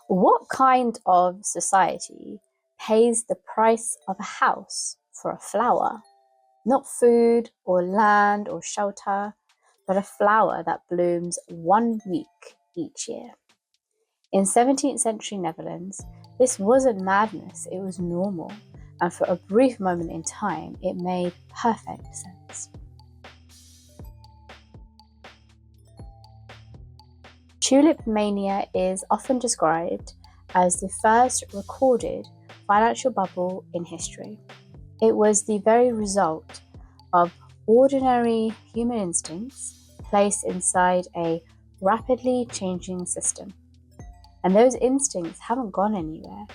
What kind of society pays the price of a house for a flower? Not food or land or shelter, but a flower that blooms 1 week each year. In 17th century Netherlands, this wasn't madness, it was normal, and for a brief moment in time, it made perfect sense. Tulip Mania is often described as the first recorded financial bubble in history. It was the very result of ordinary human instincts placed inside a rapidly changing system. And those instincts haven't gone anywhere.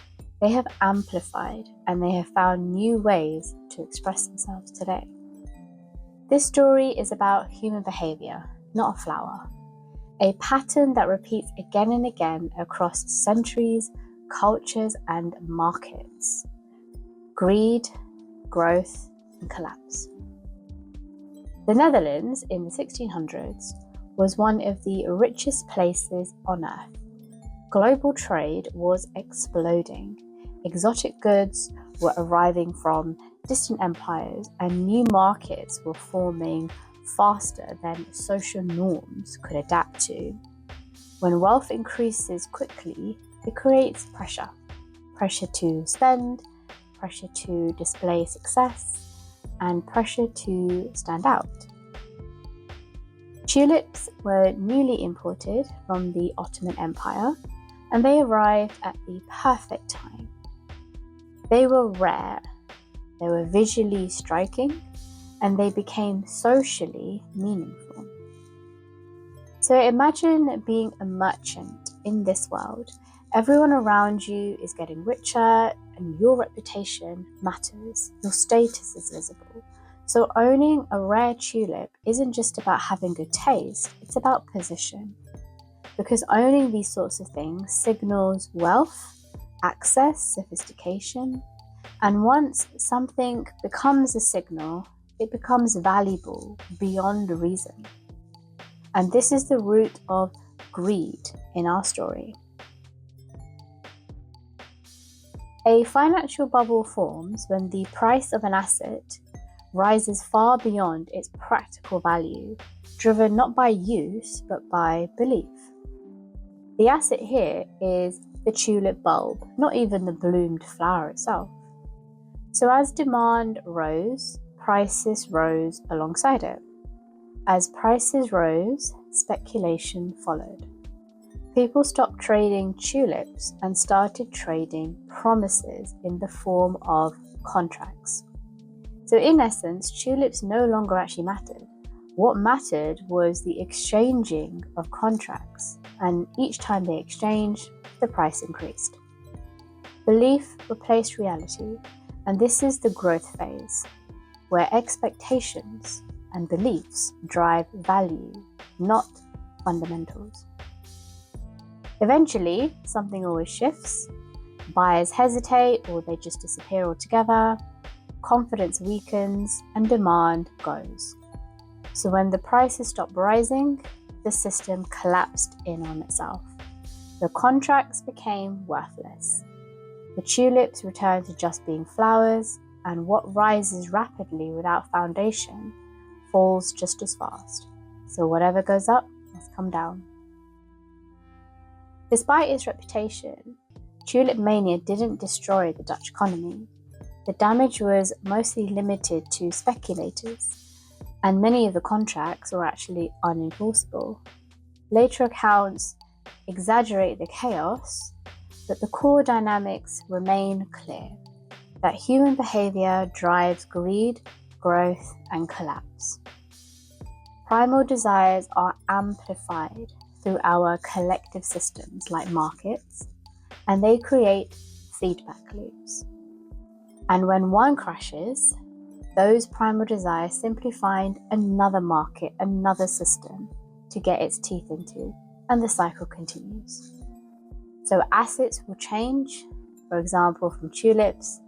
They have amplified and they have found new ways to express themselves today. This story is about human behaviour, not a flower. A pattern that repeats again and again across centuries, cultures, and markets. Greed, growth, and collapse. The Netherlands in the 1600s was one of the richest places on earth. Global trade was exploding. Exotic goods were arriving from distant empires, and new markets were forming faster than social norms could adapt to. When wealth increases quickly, it creates pressure. Pressure to spend, pressure to display success, and pressure to stand out. Tulips were newly imported from the Ottoman Empire, and they arrived at the perfect time. They were rare, they were visually striking, and they became socially meaningful. So imagine being a merchant in this world. Everyone around you is getting richer, and your reputation matters. Your status is visible. So owning a rare tulip isn't just about having good taste, it's about position. Because owning these sorts of things signals wealth, access, sophistication, and once something becomes a signal, it becomes valuable beyond reason. And this is the root of greed in our story. A financial bubble forms when the price of an asset rises far beyond its practical value, driven not by use but by belief. The asset here is the tulip bulb, not even the bloomed flower itself. So as demand rose, prices rose alongside it. As prices rose, speculation followed. People stopped trading tulips and started trading promises in the form of contracts. So in essence, tulips no longer actually mattered. What mattered was the exchanging of contracts, and each time they exchanged, the price increased. Belief replaced reality, and this is the growth phase, where expectations and beliefs drive value, not fundamentals. Eventually, something always shifts. Buyers hesitate or they just disappear altogether. Confidence weakens and demand goes. So when the prices stopped rising, the system collapsed in on itself. The contracts became worthless. The tulips returned to just being flowers, and what rises rapidly without foundation falls just as fast. So whatever goes up must come down. Despite its reputation, Tulip Mania didn't destroy the Dutch economy. The damage was mostly limited to speculators, and many of the contracts were actually unenforceable. Later accounts exaggerate the chaos, but the core dynamics remain clear, that human behavior drives greed, growth, and collapse. Primal desires are amplified through our collective systems like markets, and they create feedback loops. And when one crashes, those primal desires simply find another market, another system to get its teeth into, and the cycle continues. So assets will change, for example, from tulips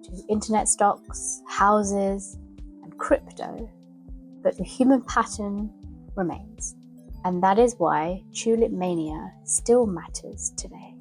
to internet stocks, houses, and crypto, but the human pattern remains. And that is why Tulip Mania still matters today.